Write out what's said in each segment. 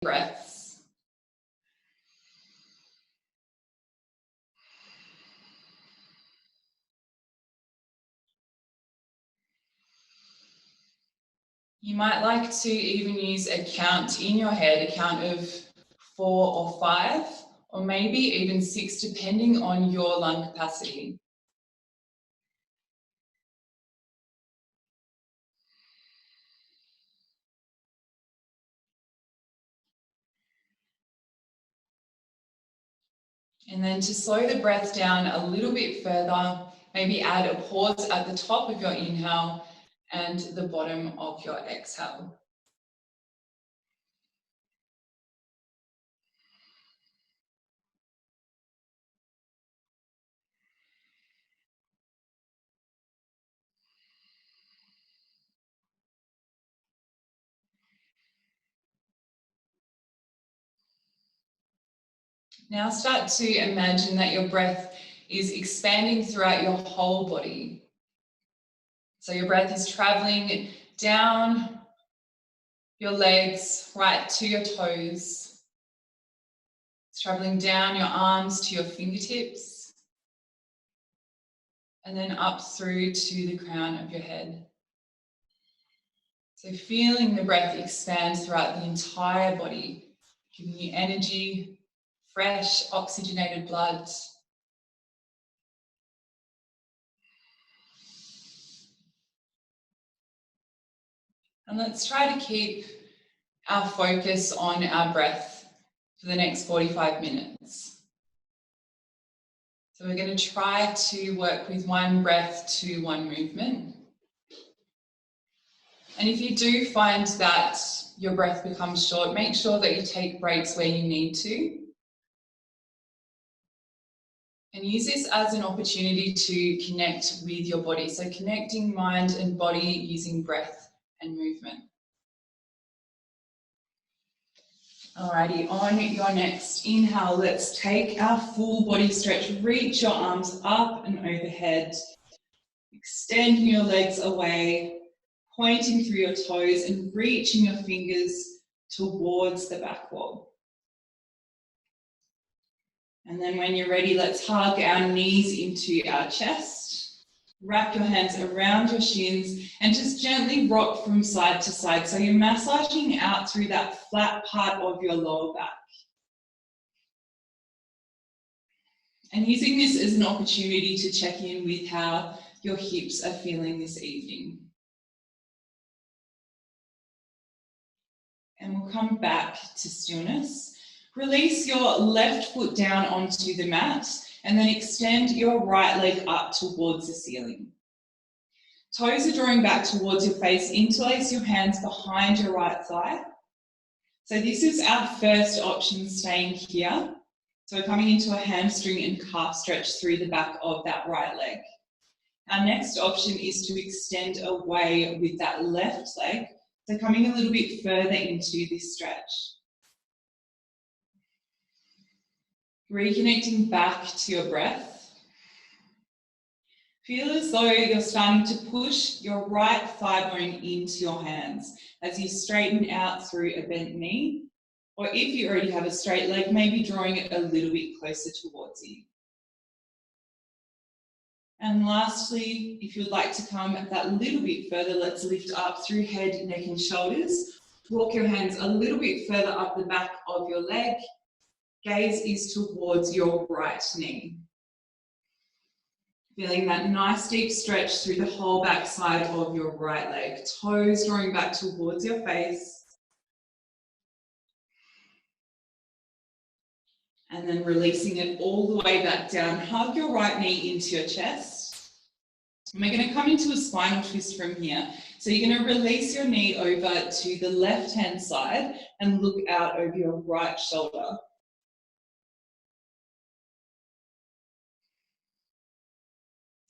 breaths. You might like to even use a count in your head, a count of 4 or 5, or maybe even 6, depending on your lung capacity. And then to slow the breath down a little bit further, maybe add a pause at the top of your inhale and the bottom of your exhale. Now start to imagine that your breath is expanding throughout your whole body. So your breath is traveling down your legs, right to your toes. It's traveling down your arms to your fingertips, and then up through to the crown of your head. So feeling the breath expand throughout the entire body, giving you energy, fresh oxygenated blood. And let's try to keep our focus on our breath for the next 45 minutes. So we're going to try to work with one breath to one movement. And if you do find that your breath becomes short, make sure that you take breaks where you need to. And use this as an opportunity to connect with your body. So connecting mind and body using breath and movement. Alrighty, on your next inhale, let's take our full body stretch. Reach your arms up and overhead. Extending your legs away, pointing through your toes and reaching your fingers towards the back wall. And then when you're ready, let's hug our knees into our chest. Wrap your hands around your shins and just gently rock from side to side. So you're massaging out through that flat part of your lower back. And using this as an opportunity to check in with how your hips are feeling this evening. And we'll come back to stillness. Release your left foot down onto the mat and then extend your right leg up towards the ceiling. Toes are drawing back towards your face. Interlace your hands behind your right thigh. So this is our first option, staying here. So we're coming into a hamstring and calf stretch through the back of that right leg. Our next option is to extend away with that left leg. So coming a little bit further into this stretch. Reconnecting back to your breath. Feel as though you're starting to push your right thigh bone into your hands as you straighten out through a bent knee. Or if you already have a straight leg, maybe drawing it a little bit closer towards you. And lastly, if you'd like to come that little bit further, let's lift up through head, neck and shoulders. Walk your hands a little bit further up the back of your leg. Gaze is towards your right knee. Feeling that nice deep stretch through the whole back side of your right leg. Toes drawing back towards your face. And then releasing it all the way back down. Hug your right knee into your chest. And we're going to come into a spinal twist from here. So you're going to release your knee over to the left-hand side and look out over your right shoulder.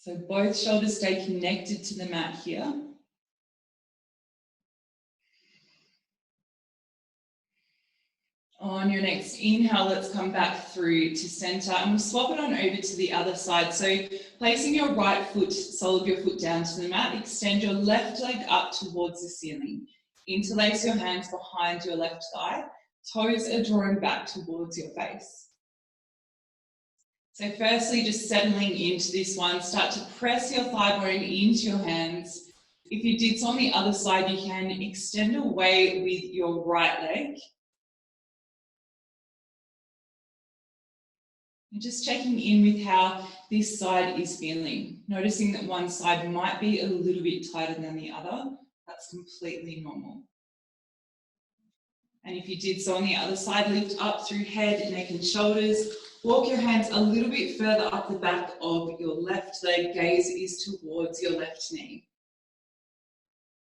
So both shoulders stay connected to the mat here. On your next inhale, let's come back through to center and we'll swap it on over to the other side. So placing your right foot, sole of your foot down to the mat, extend your left leg up towards the ceiling. Interlace your hands behind your left thigh. Toes are drawing back towards your face. So firstly, just settling into this one, start to press your thigh bone into your hands. If you did so on the other side, you can extend away with your right leg. And just checking in with how this side is feeling. Noticing that one side might be a little bit tighter than the other. That's completely normal. And if you did so on the other side, lift up through head, neck and shoulders. Walk your hands a little bit further up the back of your left leg. Gaze is towards your left knee.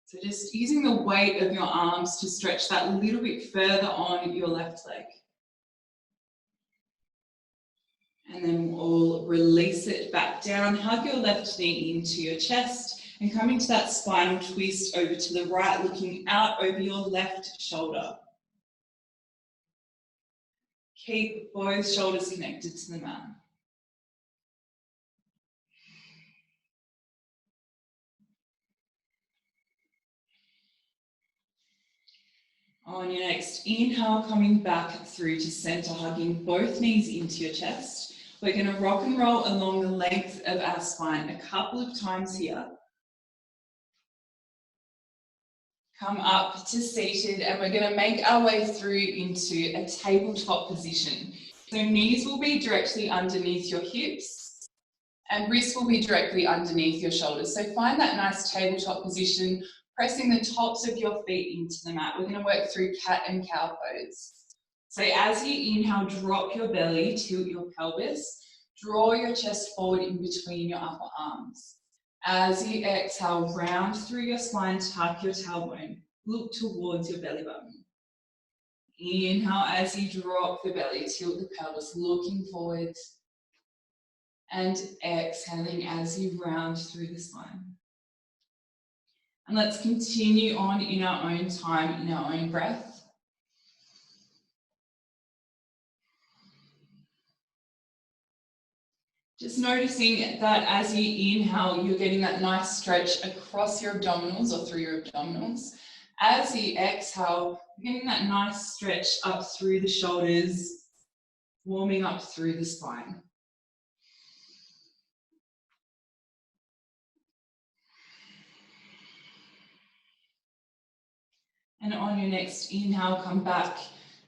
So just using the weight of your arms to stretch that little bit further on your left leg. And then we'll release it back down. Hug your left knee into your chest and come into that spinal twist over to the right, looking out over your left shoulder. Keep both shoulders connected to the mat. On your next inhale, coming back through to center, hugging both knees into your chest. We're going to rock and roll along the length of our spine a couple of times here. Come up to seated, and we're going to make our way through into a tabletop position. So knees will be directly underneath your hips and wrists will be directly underneath your shoulders. So find that nice tabletop position, pressing the tops of your feet into the mat. We're going to work through cat and cow pose. So as you inhale, drop your belly, tilt your pelvis, draw your chest forward in between your upper arms. As you exhale, round through your spine, tuck your tailbone, look towards your belly button. Inhale as you drop the belly, tilt the pelvis, looking forward. And exhaling as you round through the spine. And let's continue on in our own time, in our own breath. Just noticing that as you inhale, you're getting that nice stretch across your abdominals or through your abdominals. As you exhale, you're getting that nice stretch up through the shoulders, warming up through the spine. And on your next inhale, come back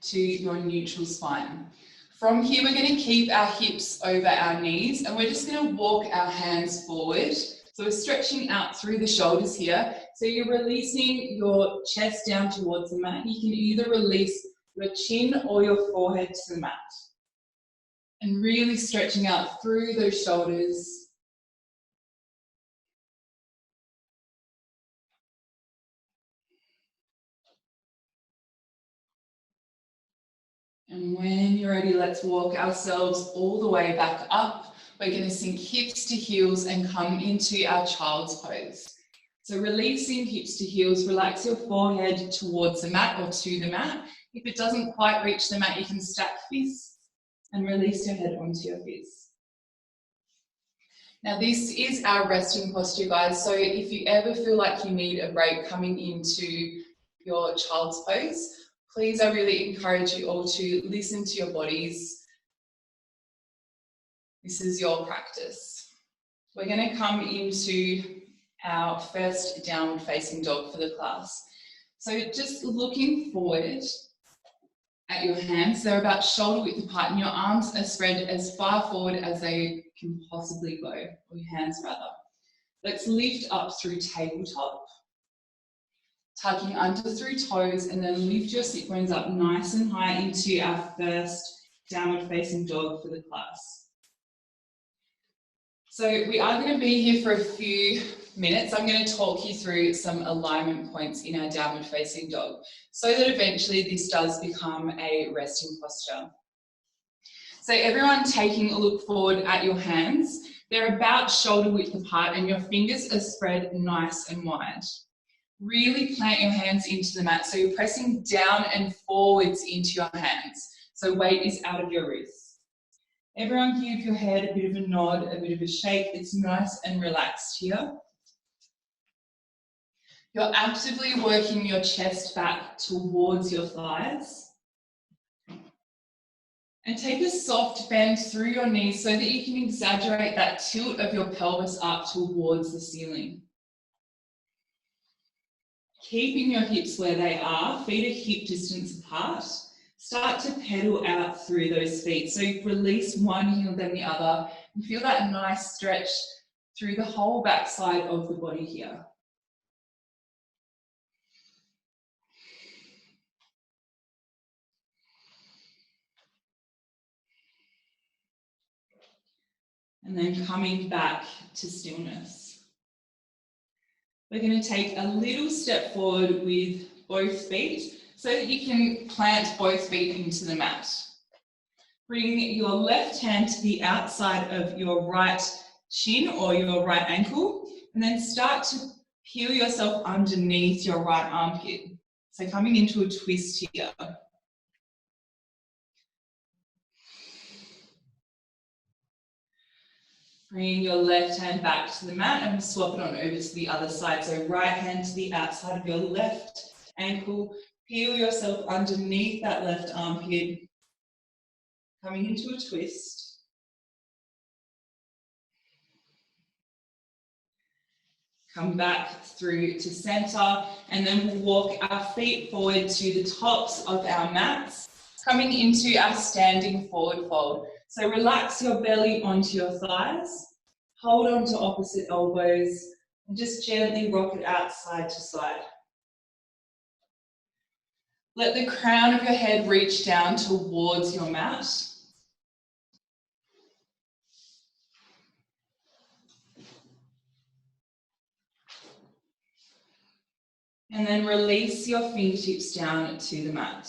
to your neutral spine. From here, we're going to keep our hips over our knees and we're just going to walk our hands forward. So we're stretching out through the shoulders here. So you're releasing your chest down towards the mat. You can either release your chin or your forehead to the mat. And really stretching out through those shoulders. And when you're ready, let's walk ourselves all the way back up. We're going to sink hips to heels and come into our child's pose. So releasing hips to heels, relax your forehead towards the mat or to the mat. If it doesn't quite reach the mat, you can stack fists and release your head onto your fists. Now this is our resting posture, guys. So if you ever feel like you need a break coming into your child's pose, please, I really encourage you all to listen to your bodies. This is your practice. We're going to come into our first downward facing dog for the class. So just looking forward at your hands, they're about shoulder width apart and your arms are spread as far forward as they can possibly go, or your hands rather. Let's lift up through tabletop. Tucking under through toes and then lift your sit bones up nice and high into our first downward facing dog for the class. So we are going to be here for a few minutes. I'm going to talk you through some alignment points in our downward facing dog so that eventually this does become a resting posture. So everyone taking a look forward at your hands, they're about shoulder width apart and your fingers are spread nice and wide. Really plant your hands into the mat. So you're pressing down and forwards into your hands. So weight is out of your wrists. Everyone give your head a bit of a nod, a bit of a shake. It's nice and relaxed here. You're actively working your chest back towards your thighs. And take a soft bend through your knees so that you can exaggerate that tilt of your pelvis up towards the ceiling. Keeping your hips where they are, feet are hip distance apart. Start to pedal out through those feet. So release one heel then the other and feel that nice stretch through the whole backside of the body here. And then coming back to stillness. We're going to take a little step forward with both feet so that you can plant both feet into the mat. Bring your left hand to the outside of your right shin or your right ankle, and then start to peel yourself underneath your right armpit. So coming into a twist here. Bring your left hand back to the mat and we'll swap it on over to the other side. So right hand to the outside of your left ankle. Peel yourself underneath that left armpit. Coming into a twist. Come back through to center and then we'll walk our feet forward to the tops of our mats. Coming into our standing forward fold. So relax your belly onto your thighs, hold on to opposite elbows, and just gently rock it out side to side. Let the crown of your head reach down towards your mat. And then release your fingertips down to the mat.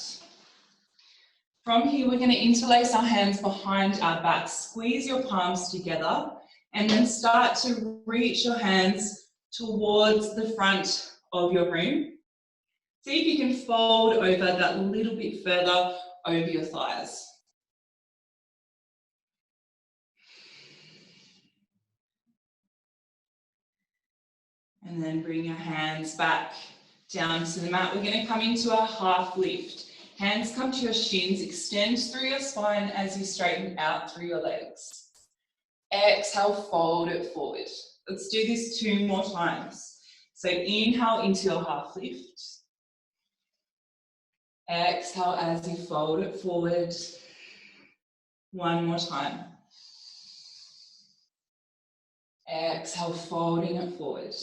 From here, we're going to interlace our hands behind our back, squeeze your palms together, and then start to reach your hands towards the front of your room. See if you can fold over that little bit further over your thighs. And then bring your hands back down to the mat. We're going to come into our half lift. Hands come to your shins, extend through your spine as you straighten out through your legs. Exhale, fold it forward. Let's do this 2 more times. So inhale into your half lift. Exhale as you fold it forward. 1 more time. Exhale, folding it forward.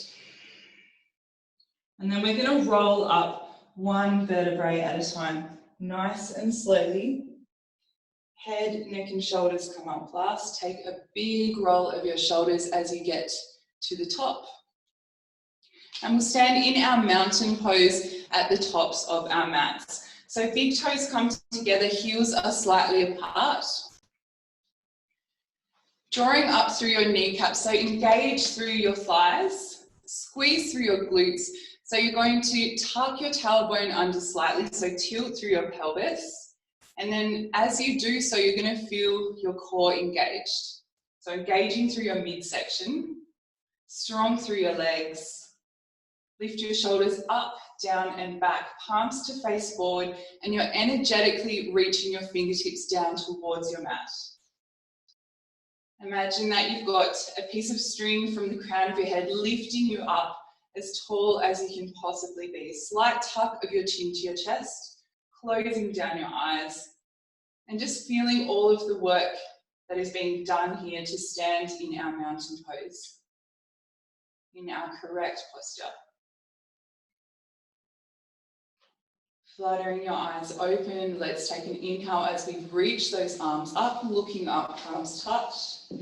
And then we're going to roll up 1 vertebrae at a time, nice and slowly. Head, neck and shoulders come up last. Take a big roll of your shoulders as you get to the top. And we'll stand in our mountain pose at the tops of our mats. So big toes come together, heels are slightly apart. Drawing up through your kneecaps, so engage through your thighs, squeeze through your glutes. So you're going to tuck your tailbone under slightly, so tilt through your pelvis. And then as you do so, you're going to feel your core engaged. So engaging through your midsection, strong through your legs. Lift your shoulders up, down and back, palms to face forward, and you're energetically reaching your fingertips down towards your mat. Imagine that you've got a piece of string from the crown of your head lifting you up as tall as you can possibly be. Slight tuck of your chin to your chest, closing down your eyes, and just feeling all of the work that is being done here to stand in our mountain pose, in our correct posture. Fluttering your eyes open, let's take an inhale as we reach those arms up, looking up, palms touch.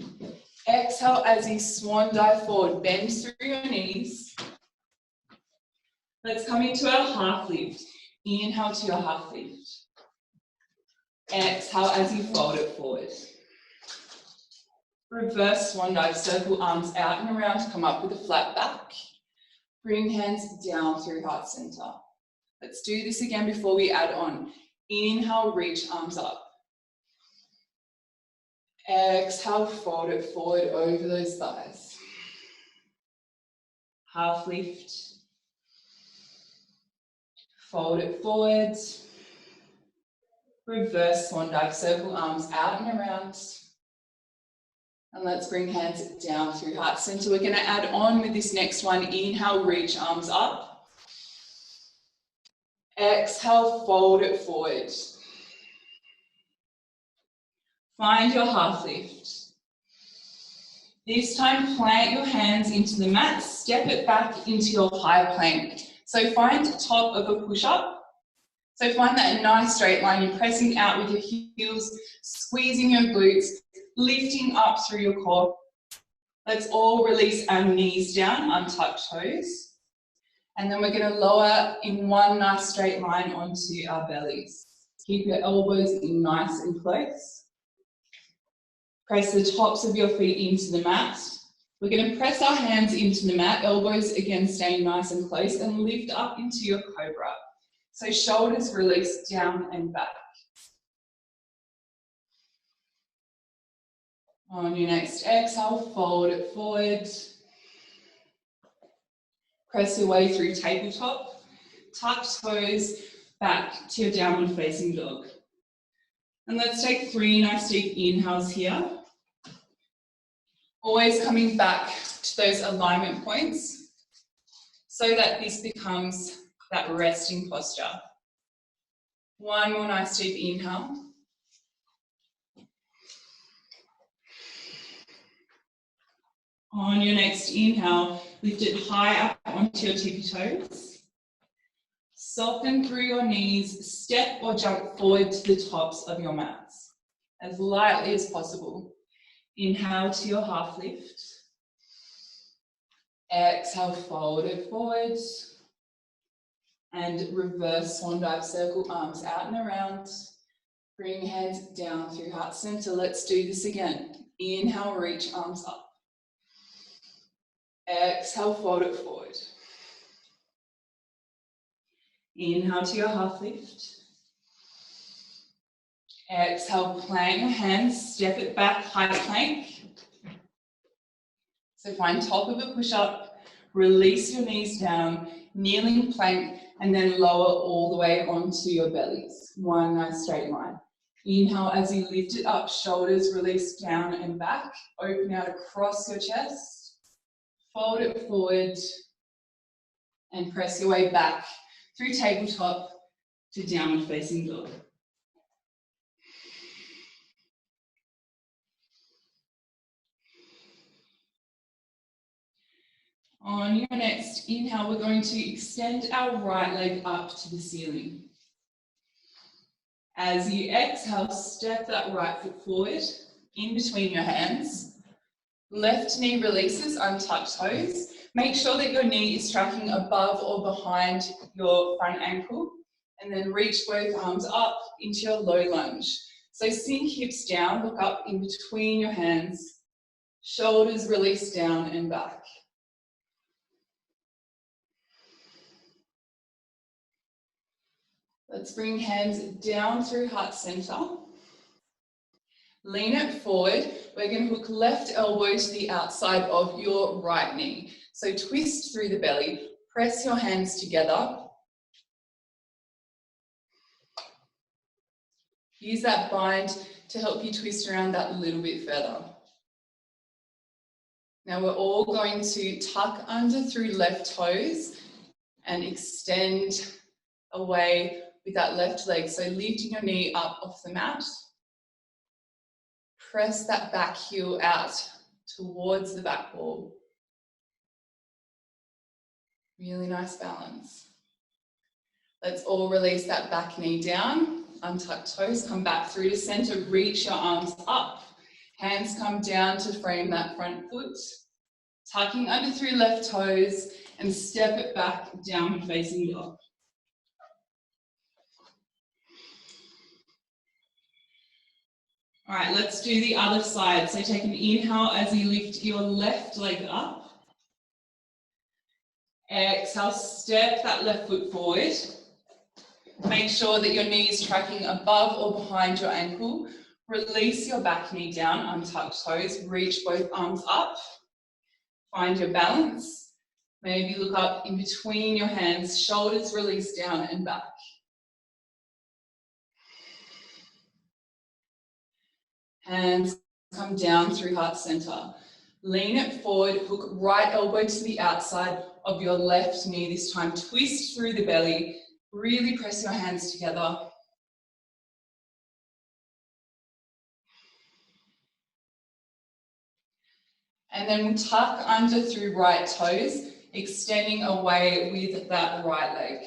Exhale as you swan dive forward, bend through your knees. Let's come into our half lift. Inhale to your half lift. Exhale as you fold it forward. Reverse swan dive, circle arms out and around to come up with a flat back. Bring hands down through heart center. Let's do this again before we add on. Inhale, reach arms up. Exhale, fold it forward over those thighs. Half lift. Fold it forward. Reverse swan dive, circle arms out and around. And let's bring hands down through heart center. We're going to add on with this next one. Inhale, reach arms up. Exhale, fold it forward. Find your half lift. This time, plant your hands into the mat, step it back into your high plank. So find top of a push-up. So find that nice straight line. You're pressing out with your heels, squeezing your glutes, lifting up through your core. Let's all release our knees down, untuck toes. And then we're going to lower in one nice straight line onto our bellies. Keep your elbows in nice and close. Press the tops of your feet into the mat. We're going to press our hands into the mat, elbows again staying nice and close, and lift up into your cobra. So shoulders release down and back. On your next exhale, fold it forward. Press your way through tabletop. Tuck toes back to your downward facing dog. And let's take 3 nice deep inhales here. Always coming back to those alignment points so that this becomes that resting posture. One more nice deep inhale. On your next inhale, lift it high up onto your tippy toes. Soften through your knees, step or jump forward to the tops of your mats as lightly as possible. Inhale to your half lift. Exhale, fold it forward. And reverse swan dive, circle arms out and around. Bring hands down through heart center. Let's do this again. Inhale, reach arms up. Exhale, fold it forward. Inhale to your half lift. Exhale, plant your hands, step it back, high plank. So find top of a push-up, release your knees down, kneeling plank, and then lower all the way onto your bellies. One nice straight line. Inhale as you lift it up, shoulders release down and back, open out across your chest, fold it forward, and press your way back through tabletop to downward facing dog. On your next inhale, we're going to extend our right leg up to the ceiling. As you exhale, step that right foot forward, in between your hands. Left knee releases, untuck toes. Make sure that your knee is tracking above or behind your front ankle, and then reach both arms up into your low lunge. So sink hips down, look up in between your hands. Shoulders release down and back. Let's bring hands down through heart center. Lean it forward. We're going to hook left elbow to the outside of your right knee. So twist through the belly. Press your hands together. Use that bind to help you twist around that little bit further. Now we're all going to tuck under through left toes and extend away with that left leg. So lifting your knee up off the mat. Press that back heel out towards the back wall. Really nice balance. Let's all release that back knee down. Untuck toes, come back through to center, reach your arms up. Hands come down to frame that front foot. Tucking under through left toes and step it back, downward facing dog. All right, let's do the other side. So take an inhale as you lift your left leg up. Exhale, step that left foot forward. Make sure that your knee is tracking above or behind your ankle. Release your back knee down, untuck toes, reach both arms up. Find your balance. Maybe look up in between your hands, shoulders release down and back. Hands come down through heart center. Lean it forward, hook right elbow to the outside of your left knee this time. Twist through the belly. Really press your hands together. And then we'll tuck under through right toes, extending away with that right leg.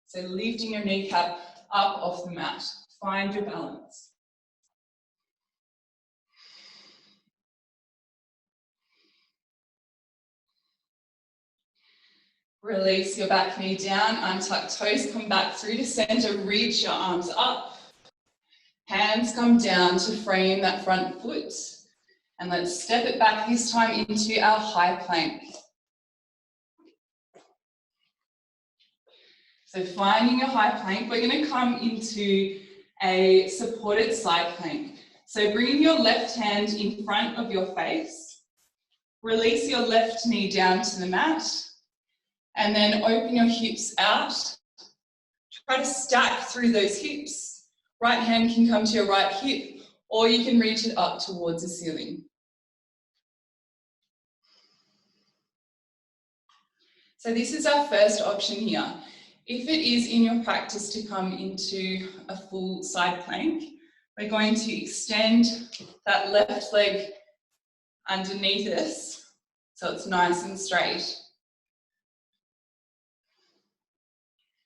So lifting your kneecap up off the mat. Find your balance. Release your back knee down, untuck toes, come back through to center, reach your arms up. Hands come down to frame that front foot. And let's step it back this time into our high plank. So finding your high plank, we're going to come into a supported side plank. So bringing your left hand in front of your face, release your left knee down to the mat, and then open your hips out. Try to stack through those hips. Right hand can come to your right hip, or you can reach it up towards the ceiling. So this is our first option here. If it is in your practice to come into a full side plank, we're going to extend that left leg underneath us so it's nice and straight.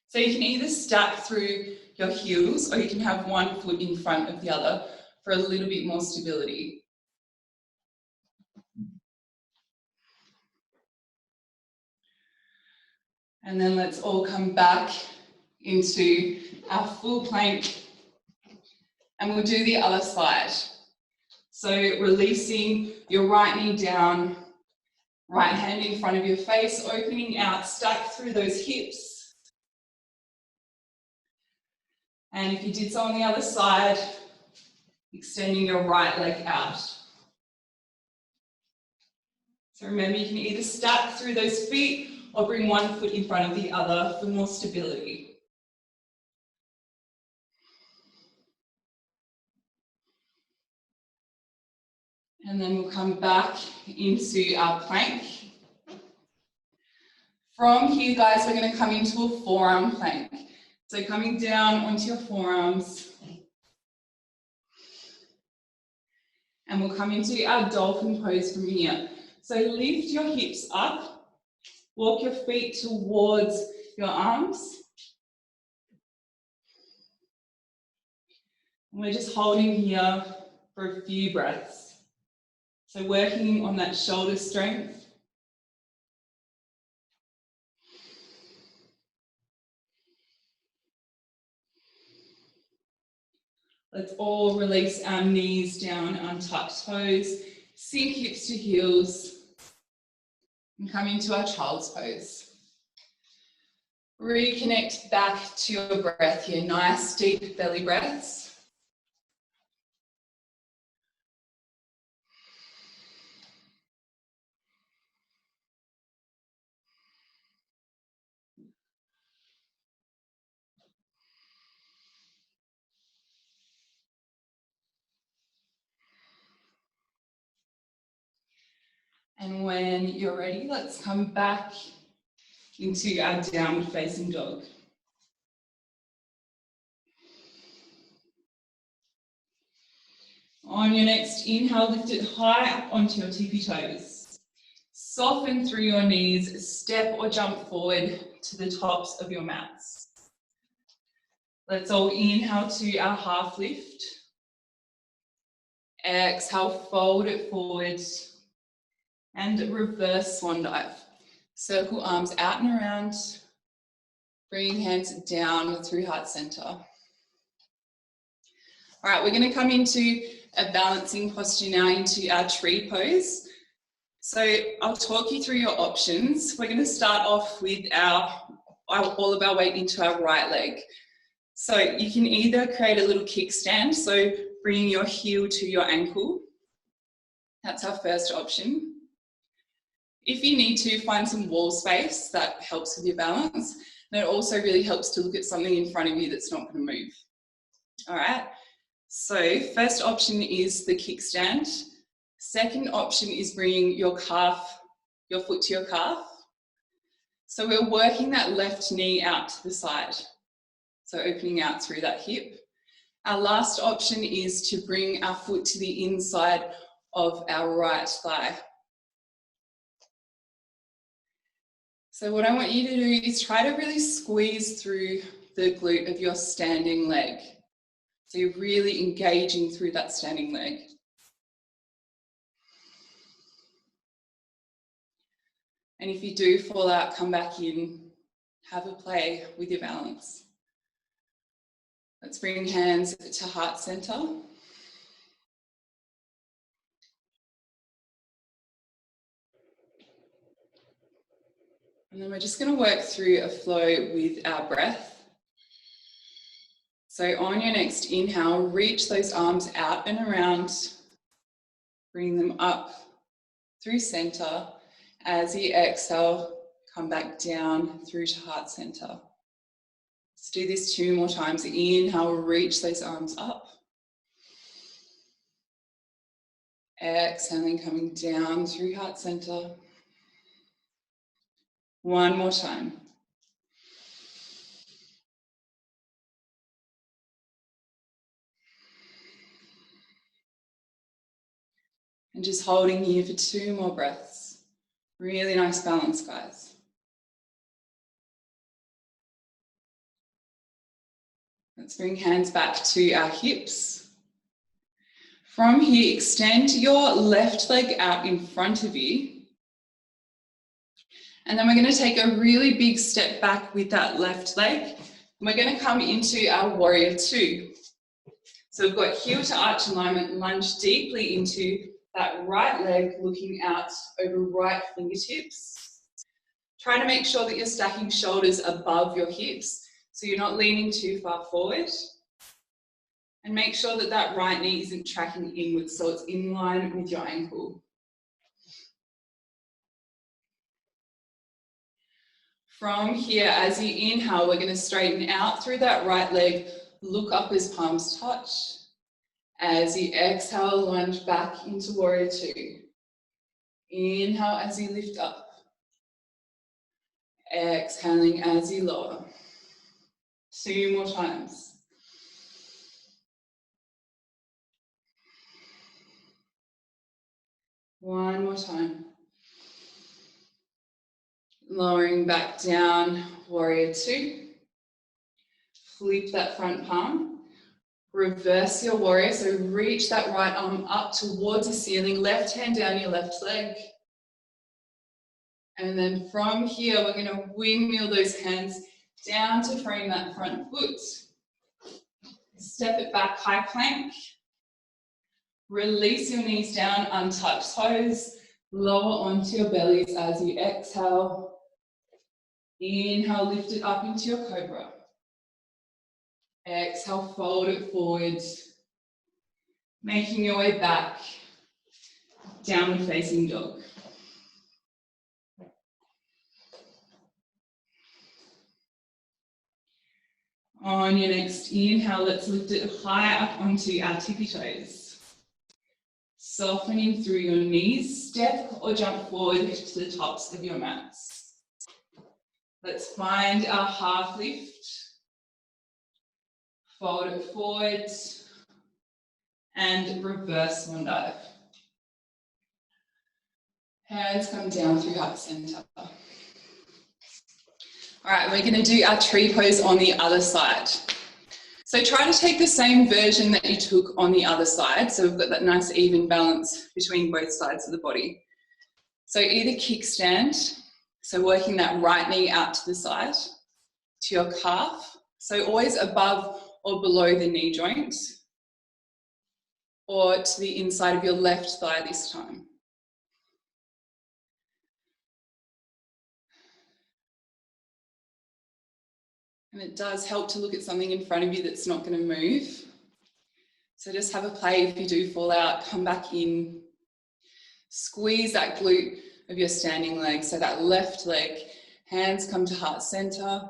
So you can either stack through your heels or you can have one foot in front of the other for a little bit more stability. And then let's all come back into our full plank and we'll do the other side. So releasing your right knee down, right hand in front of your face, opening out, stack through those hips. And if you did so on the other side, extending your right leg out. So remember, you can either stack through those feet or bring one foot in front of the other for more stability. And then we'll come back into our plank. From here, guys, we're going to come into a forearm plank. So coming down onto your forearms. And we'll come into our dolphin pose from here. So lift your hips up, walk your feet towards your arms. And we're just holding here for a few breaths. So working on that shoulder strength. Let's all release our knees down, untuck toes, sink hips to heels, and come into our child's pose. Reconnect back to your breath here, nice deep belly breaths. And when you're ready, let's come back into our downward facing dog. On your next inhale, lift it high up onto your tippy toes. Soften through your knees, step or jump forward to the tops of your mats. Let's all inhale to our half lift. Exhale, fold it forward. And reverse swan dive. Circle arms out and around. Bring hands down through heart center. All right, we're going to come into a balancing posture now, into our tree pose. So I'll talk you through your options. We're going to start off with all of our weight into our right leg. So you can either create a little kickstand, so bringing your heel to your ankle. That's our first option. If you need to find some wall space, that helps with your balance. And it also really helps to look at something in front of you that's not going to move. All right. So first option is the kickstand. Second option is bringing your foot to your calf. So we're working that left knee out to the side. So opening out through that hip. Our last option is to bring our foot to the inside of our right thigh. So what I want you to do is try to really squeeze through the glute of your standing leg. So you're really engaging through that standing leg. And if you do fall out, come back in, have a play with your balance. Let's bring hands to heart center. And then we're just going to work through a flow with our breath. So on your next inhale, reach those arms out and around. Bring them up through center. As you exhale, come back down through to heart center. Let's do this 2 more times. Inhale, reach those arms up. Exhaling, coming down through heart center. 1 more time. And just holding here for 2 more breaths. Really nice balance, guys. Let's bring hands back to our hips. From here, extend your left leg out in front of you. And then we're going to take a really big step back with that left leg. And we're going to come into our warrior two. So we've got heel to arch alignment, lunge deeply into that right leg, looking out over right fingertips. Try to make sure that you're stacking shoulders above your hips, so you're not leaning too far forward. And make sure that that right knee isn't tracking inwards, so it's in line with your ankle. From here, as you inhale, we're going to straighten out through that right leg, look up as palms touch. As you exhale, lunge back into warrior two. Inhale as you lift up. Exhaling as you lower. 2 more times. One more time. Lowering back down, warrior two. Flip that front palm. Reverse your warrior, so reach that right arm up towards the ceiling, left hand down your left leg. And then from here, we're going to windmill those hands down to frame that front foot. Step it back, high plank. Release your knees down, untouch toes. Lower onto your bellies as you exhale. Inhale, lift it up into your cobra. Exhale, fold it forward. Making your way back. Downward facing dog. On your next inhale, let's lift it high up onto our tippy toes. Softening through your knees, step or jump forward to the tops of your mats. Let's find our half lift. Fold it forward and reverse swan dive. Hands come down through heart center. All right, we're going to do our tree pose on the other side. So try to take the same version that you took on the other side. So we've got that nice even balance between both sides of the body. So either kickstand, so working that right knee out to the side, to your calf. So always above or below the knee joint, or to the inside of your left thigh this time. And it does help to look at something in front of you that's not going to move. So just have a play. If you do fall out, come back in. Squeeze that glute of your standing leg. So that left leg, hands come to heart center.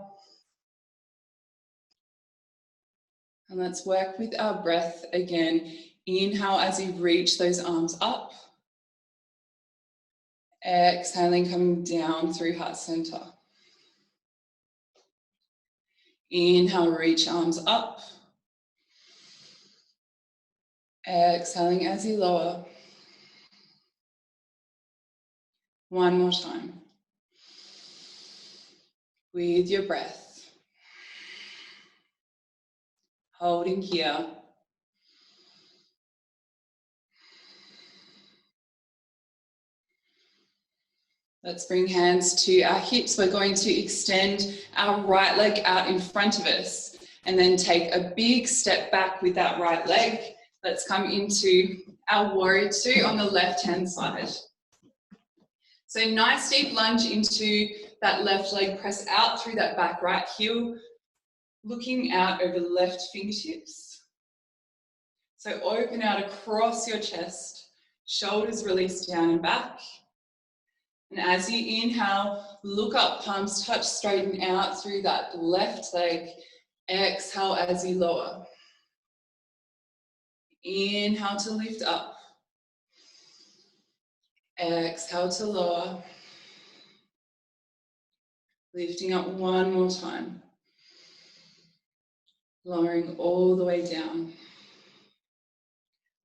And let's work with our breath again. Inhale as you reach those arms up. Exhaling, coming down through heart center. Inhale, reach arms up. Exhaling as you lower. One more time. With your breath. Holding here. Let's bring hands to our hips. We're going to extend our right leg out in front of us and then take a big step back with that right leg. Let's come into our warrior two on the left-hand side. So nice deep lunge into that left leg. Press out through that back right heel, looking out over the left fingertips. So open out across your chest, shoulders release down and back. And as you inhale, look up, palms touch, straighten out through that left leg. Exhale as you lower. Inhale to lift up. Exhale to lower. Lifting up one more time. Lowering all the way down.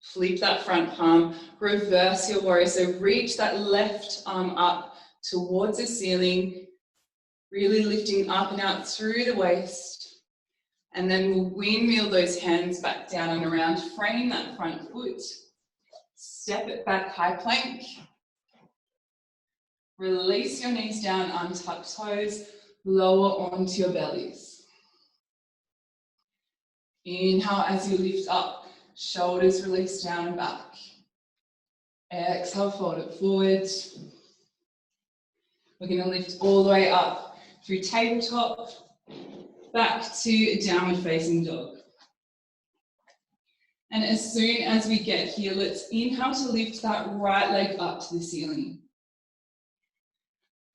Flip that front palm, reverse your warrior. So reach that left arm up towards the ceiling, really lifting up and out through the waist. And then we'll windmill those hands back down and around, frame that front foot. Step it back, high plank. Release your knees down, untuck toes, lower onto your bellies. Inhale as you lift up, shoulders release down and back. Exhale, fold it forward. We're going to lift all the way up through tabletop, back to downward facing dog. And as soon as we get here, let's inhale to lift that right leg up to the ceiling.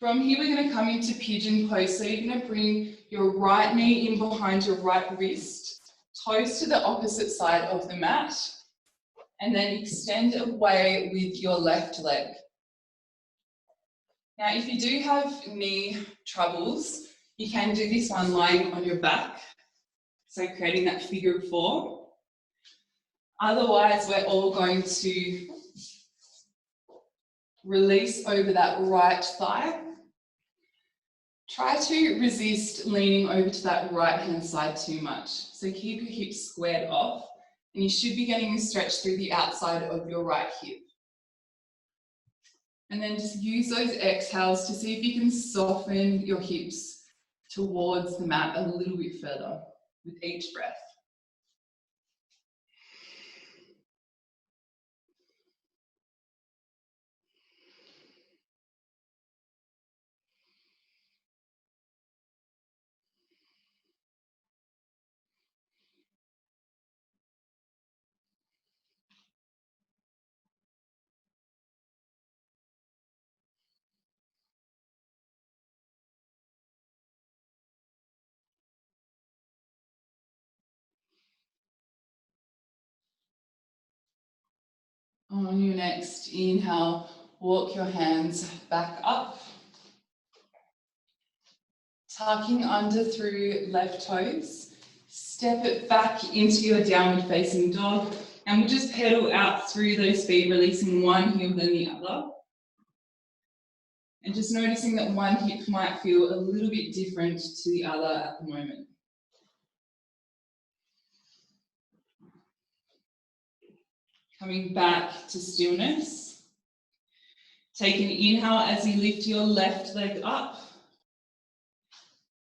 From here, we're going to come into pigeon pose. So you're going to bring your right knee in behind your right wrist, toes to the opposite side of the mat, and then extend away with your left leg. Now, if you do have knee troubles, you can do this one lying on your back, so creating that figure of four. Otherwise, we're all going to release over that right thigh. Try to resist leaning over to that right-hand side too much. So keep your hips squared off, and you should be getting a stretch through the outside of your right hip. And then just use those exhales to see if you can soften your hips towards the mat a little bit further with each breath. On your next inhale, walk your hands back up. Tucking under through left toes. Step it back into your downward facing dog. And we'll just pedal out through those feet, releasing one heel then the other. And just noticing that one hip might feel a little bit different to the other at the moment. Coming back to stillness. Take an inhale as you lift your left leg up.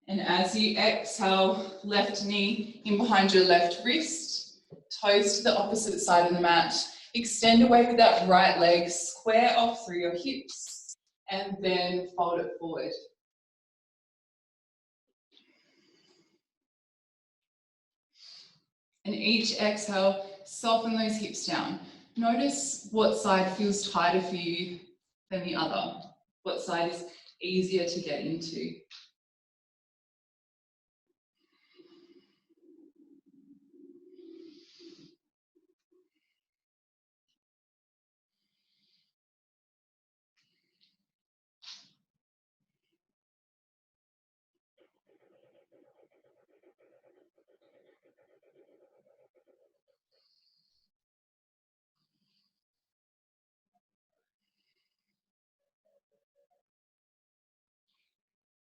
And as you exhale, left knee in behind your left wrist, toes to the opposite side of the mat. Extend away with that right leg, square off through your hips, and then fold it forward. And each exhale, soften those hips down. Notice what side feels tighter for you than the other. What side is easier to get into.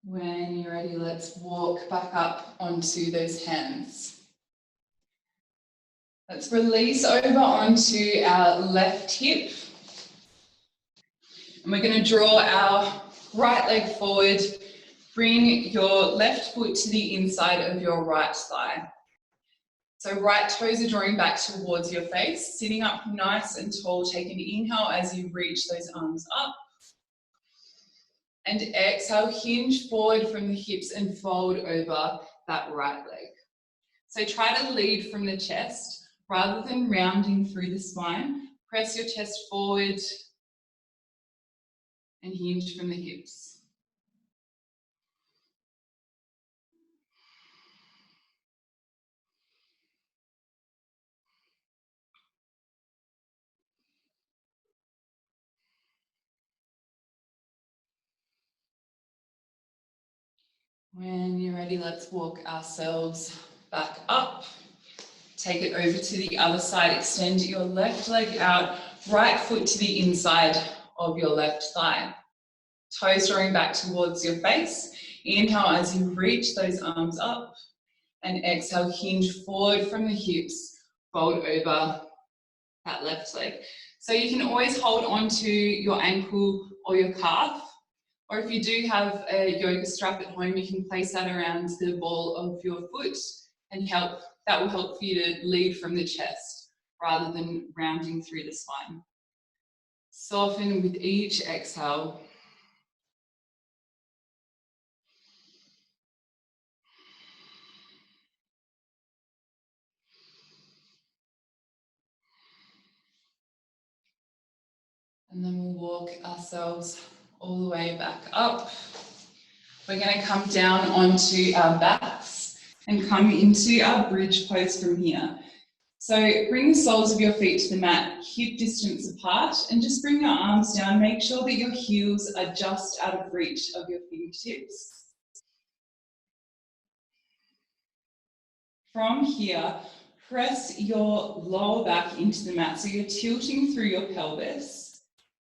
When you're ready, let's walk back up onto those hands. Let's release over onto our left hip. And we're going to draw our right leg forward. Bring your left foot to the inside of your right thigh. So right toes are drawing back towards your face, sitting up nice and tall. Take an inhale as you reach those arms up. And exhale, hinge forward from the hips and fold over that right leg. So try to lead from the chest rather than rounding through the spine. Press your chest forward and hinge from the hips. When you're ready, let's walk ourselves back up. Take it over to the other side. Extend your left leg out, right foot to the inside of your left thigh. Toes drawing back towards your face. Inhale as you reach those arms up. And exhale, hinge forward from the hips, fold over that left leg. So you can always hold onto your ankle or your calf. Or if you do have a yoga strap at home, you can place that around the ball of your foot and that will help for you to lead from the chest rather than rounding through the spine. Soften with each exhale. And then we'll walk ourselves all the way back up. We're going to come down onto our backs and come into our bridge pose from here. So bring the soles of your feet to the mat, hip distance apart, and just bring your arms down. Make sure that your heels are just out of reach of your fingertips. From here, press your lower back into the mat. So you're tilting through your pelvis.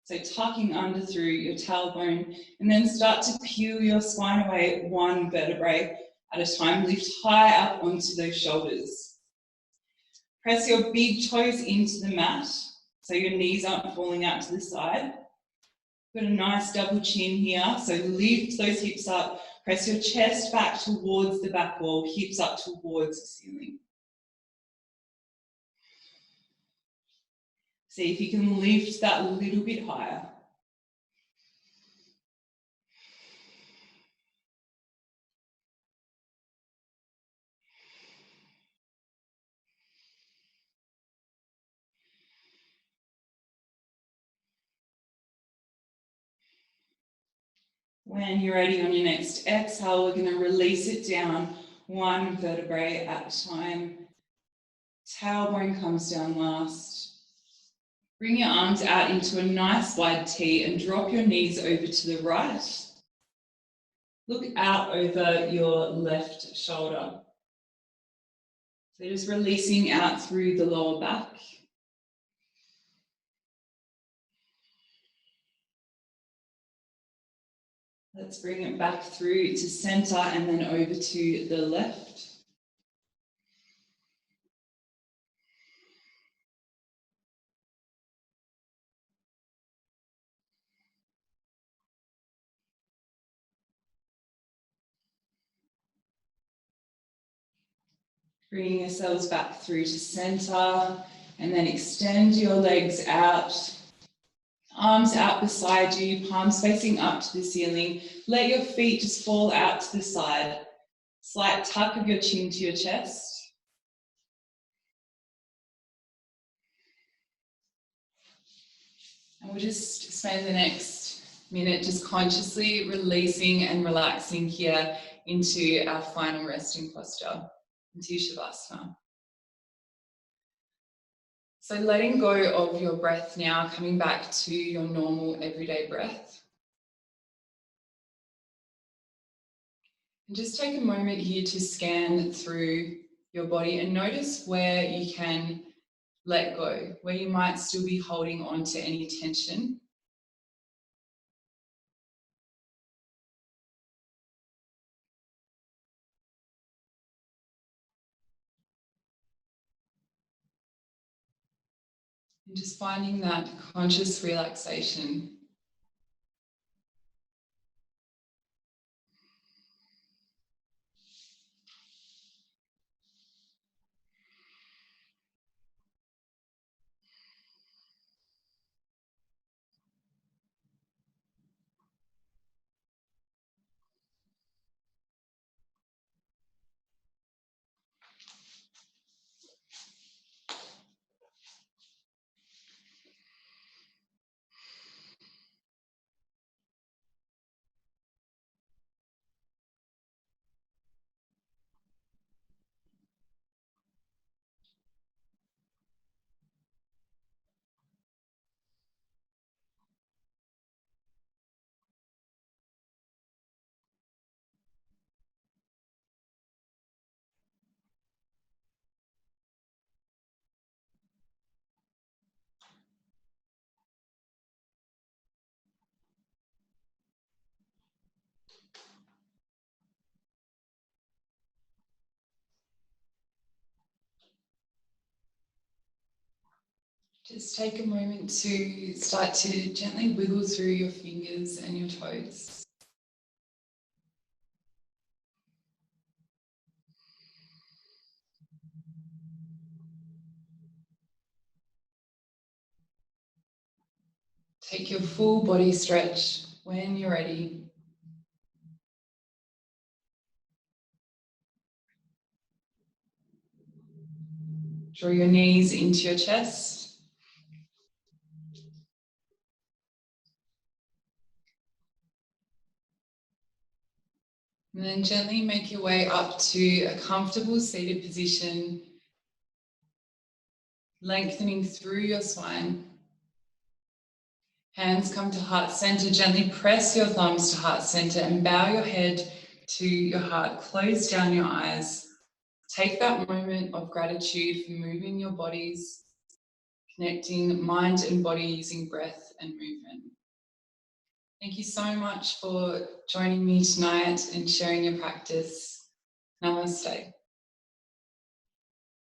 So tucking under through your tailbone, and then start to peel your spine away one vertebrae at a time. Lift high up onto those shoulders. Press your big toes into the mat so your knees aren't falling out to the side. Got a nice double chin here, so lift those hips up. Press your chest back towards the back wall, hips up towards the ceiling. See if you can lift that a little bit higher. When you're ready on your next exhale, we're going to release it down one vertebrae at a time. Tailbone comes down last. Bring your arms out into a nice wide T and drop your knees over to the right. Look out over your left shoulder. So just releasing out through the lower back. Let's bring it back through to center and then over to the left. Bringing yourselves back through to center, and then extend your legs out. Arms out beside you, palms facing up to the ceiling. Let your feet just fall out to the side. Slight tuck of your chin to your chest. And we'll just spend the next minute just consciously releasing and relaxing here into our final resting posture, into Shavasana. So letting go of your breath now, coming back to your normal everyday breath. And just take a moment here to scan through your body and notice where you can let go, where you might still be holding on to any tension. And just finding that conscious relaxation. Just take a moment to start to gently wiggle through your fingers and your toes. Take your full body stretch when you're ready. Draw your knees into your chest. And then gently make your way up to a comfortable seated position, lengthening through your spine. Hands come to heart center. Gently press your thumbs to heart center and bow your head to your heart. Close down your eyes. Take that moment of gratitude for moving your bodies, connecting mind and body using breath and movement. Thank you so much for joining me tonight and sharing your practice. Namaste.